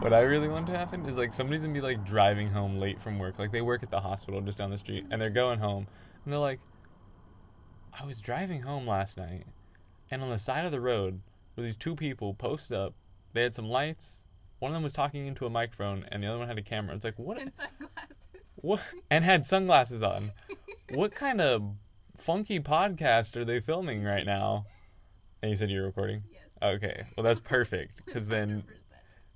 What I really want to happen is like somebody's gonna be like driving home late from work. Like they work at the hospital just down the street, and they're going home, and they're like, "I was driving home last night, and on the side of the road were these two people posted up. They had some lights. One of them was talking into a microphone, and the other one had a camera. It's like what? And sunglasses. What? And had sunglasses on. What kind of funky podcast are they filming right now?" And you said you're recording. Yes. Okay, well that's perfect because then 100%.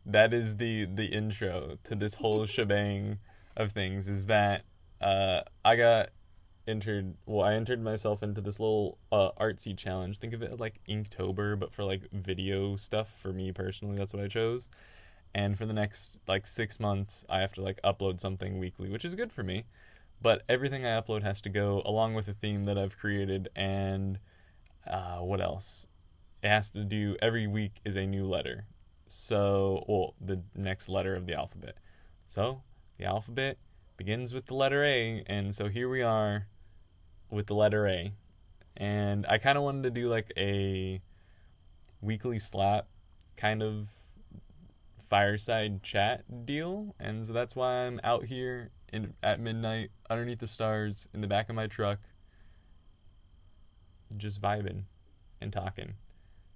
that is the intro to this whole shebang of things. Is that I got entered. Well, I entered myself into this little artsy challenge. Think of it like Inktober, but for like video stuff. For me personally, that's what I chose. And for the next like 6 months, I have to like upload something weekly, which is good for me. But everything I upload has to go along with a theme that I've created, and what else? It has to do every week is a new letter. So, well, the next letter of the alphabet. So, the alphabet begins with the letter A, and so here we are with the letter A. And I kind of wanted to do like a weekly slap kind of fireside chat deal, and so that's why I'm out here at midnight underneath the stars in the back of my truck just vibing and talking.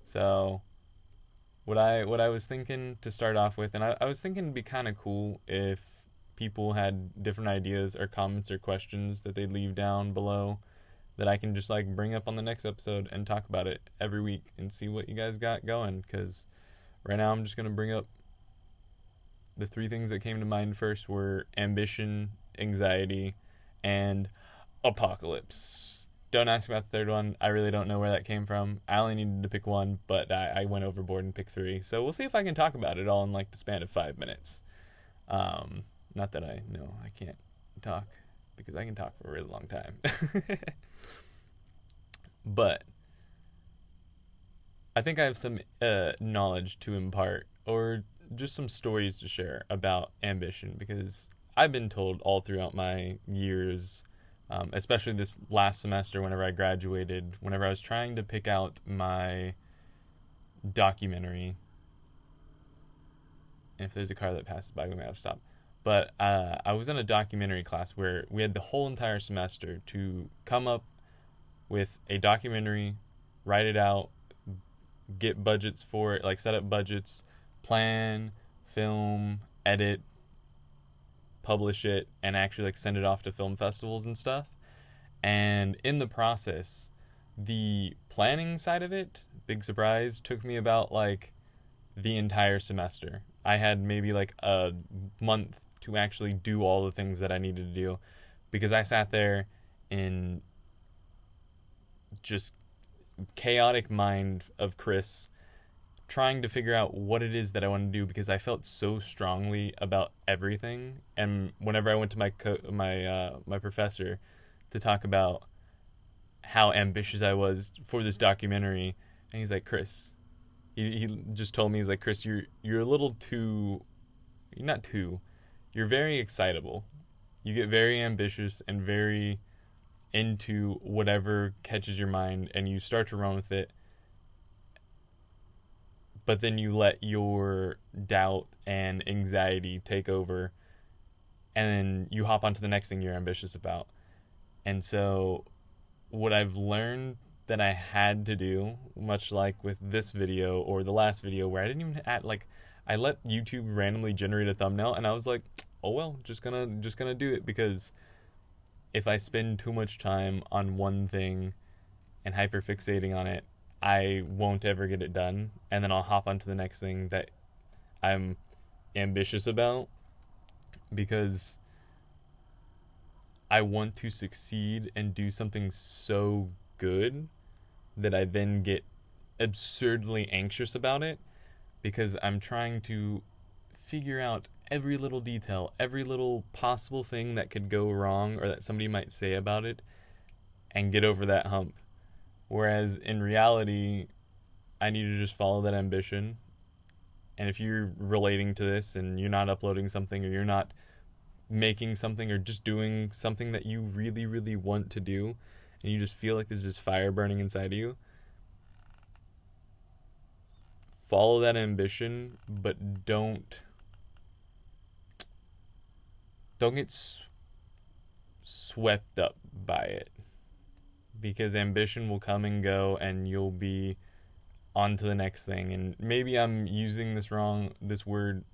So what I was thinking to start off with, and I was thinking it'd be kind of cool if people had different ideas or comments or questions that they'd leave down below that I can just like bring up on the next episode and talk about it every week and see what you guys got going. Because right now I'm just gonna bring up the three things that came to mind first were ambition, anxiety, and apocalypse. Don't ask about the third one. I really don't know where that came from. I only needed to pick one, but I went overboard and picked three. So we'll see if I can talk about it all in like the span of 5 minutes. Not that I know I can't talk, because I can talk for a really long time. But I think I have some knowledge to impart, or just some stories to share about ambition, because I've been told all throughout my years, especially this last semester whenever I graduated, whenever I was trying to pick out my documentary, and if there's a car that passes by, we might have to stop. But I was in a documentary class where we had the whole entire semester to come up with a documentary, write it out, get budgets for it, like set up budgets, plan, film, edit, publish it, and actually like send it off to film festivals and stuff. And in the process, the planning side of it, big surprise, took me about like the entire semester. I had maybe like a month to actually do all the things that I needed to do, because I sat there in just chaotic mind of Chris trying to figure out what it is that I want to do, because I felt so strongly about everything. And whenever I went to my professor to talk about how ambitious I was for this documentary, and he's like, Chris, he just told me, he's like, Chris, you're a little too, not too, you're very excitable. You get very ambitious and very into whatever catches your mind, and you start to run with it, but then you let your doubt and anxiety take over, and then you hop onto the next thing you're ambitious about. And so what I've learned that I had to do, much like with this video or the last video where I didn't even add, like, I let YouTube randomly generate a thumbnail, and I was like, oh well, just gonna do it, because if I spend too much time on one thing and hyperfixating on it, I won't ever get it done, and then I'll hop onto the next thing that I'm ambitious about, because I want to succeed and do something so good that I then get absurdly anxious about it, because I'm trying to figure out every little detail, every little possible thing that could go wrong or that somebody might say about it, and get over that hump. Whereas in reality, I need to just follow that ambition. And if you're relating to this and you're not uploading something, or you're not making something, or just doing something that you really, really want to do, and you just feel like there's this fire burning inside of you, follow that ambition, but don't don't get swept up by it, because ambition will come and go and you'll be on to the next thing. And maybe I'm using this word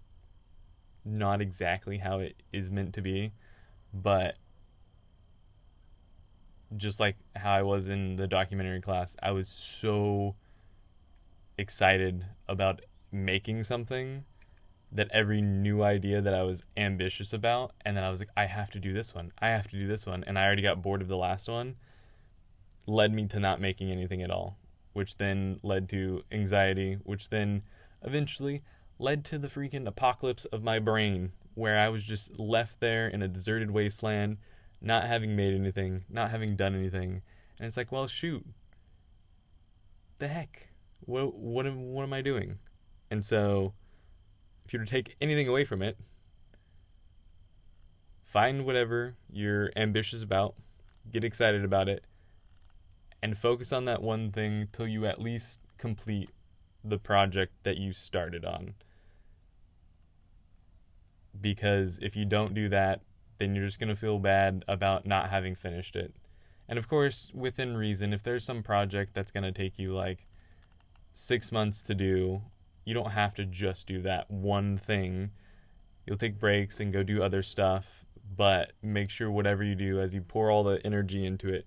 not exactly how it is meant to be, but just like how I was in the documentary class, I was so excited about making something that every new idea that I was ambitious about, and then I was like, I have to do this one, and I already got bored of the last one, led me to not making anything at all, which then led to anxiety, which then eventually led to the freaking apocalypse of my brain, where I was just left there in a deserted wasteland, not having made anything, not having done anything. And it's like, well, shoot, the heck, what am I doing? And so, if you were to take anything away from it, find whatever you're ambitious about, get excited about it, and focus on that one thing till you at least complete the project that you started on. Because if you don't do that, then you're just going to feel bad about not having finished it. And of course, within reason, if there's some project that's going to take you like 6 months to do, you don't have to just do that one thing. You'll take breaks and go do other stuff, but make sure whatever you do, as you pour all the energy into it,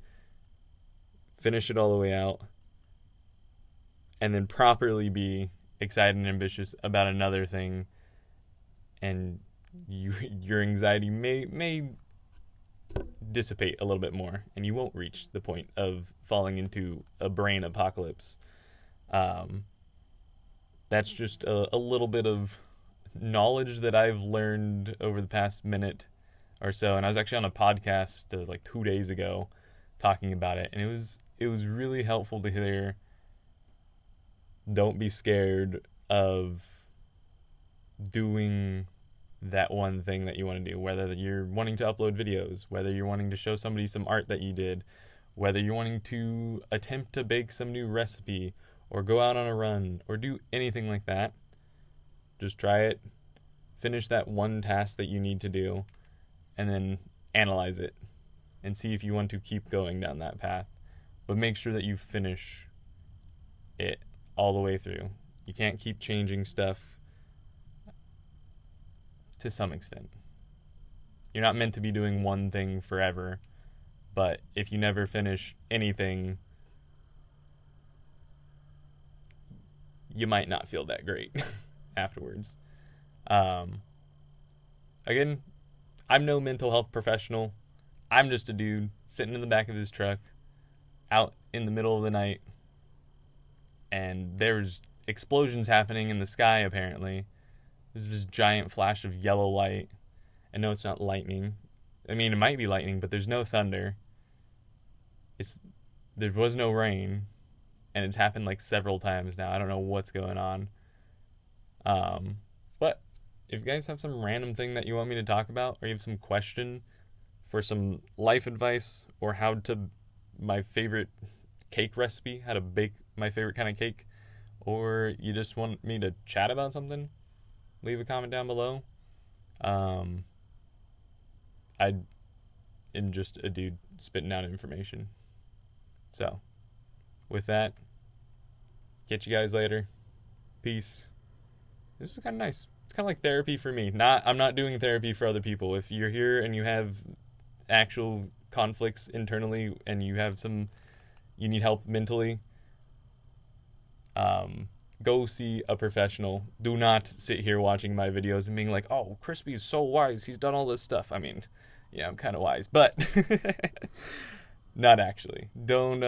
finish it all the way out, and then properly be excited and ambitious about another thing, and your anxiety may dissipate a little bit more, and you won't reach the point of falling into a brain apocalypse. That's just a little bit of knowledge that I've learned over the past minute or so, and I was actually on a podcast like 2 days ago talking about it, and it was really helpful to hear. Don't be scared of doing that one thing that you want to do, whether you're wanting to upload videos, whether you're wanting to show somebody some art that you did, whether you're wanting to attempt to bake some new recipe, or go out on a run, or do anything like that. Just try it, finish that one task that you need to do, and then analyze it and see if you want to keep going down that path. But make sure that you finish it all the way through. You can't keep changing stuff to some extent. You're not meant to be doing one thing forever, but if you never finish anything, you might not feel that great afterwards. Again, I'm no mental health professional. I'm just a dude sitting in the back of his truck out in the middle of the night, and there's explosions happening in the sky apparently. There's this giant flash of yellow light. I know it's not lightning. I mean, it might be lightning, but there's no thunder. There was no rain, and it's happened like several times now. I don't know what's going on. But if you guys have some random thing that you want me to talk about, or you have some question for some life advice, or my favorite cake recipe, how to bake my favorite kind of cake, or you just want me to chat about something, leave a comment down below. I am just a dude spitting out information. So, with that, catch you guys later. Peace. This is kind of nice. It's kind of like therapy for me. I'm not doing therapy for other people. If you're here and you have actual conflicts internally and you need help mentally, go see a professional. Do not sit here watching my videos and being like, oh, Crispy is so wise, he's done all this stuff. I mean, yeah, I'm kind of wise, but not actually. Don't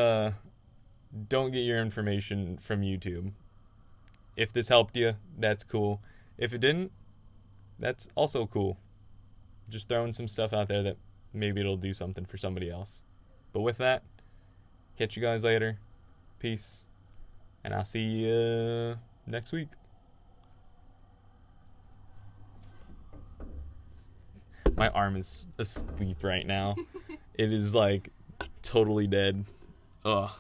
get your information from YouTube. If this helped you, that's cool. If it didn't, that's also cool. Just throwing some stuff out there that maybe it'll do something for somebody else. But with that, catch you guys later. Peace. And I'll see you next week. My arm is asleep right now. It is like totally dead. Ugh.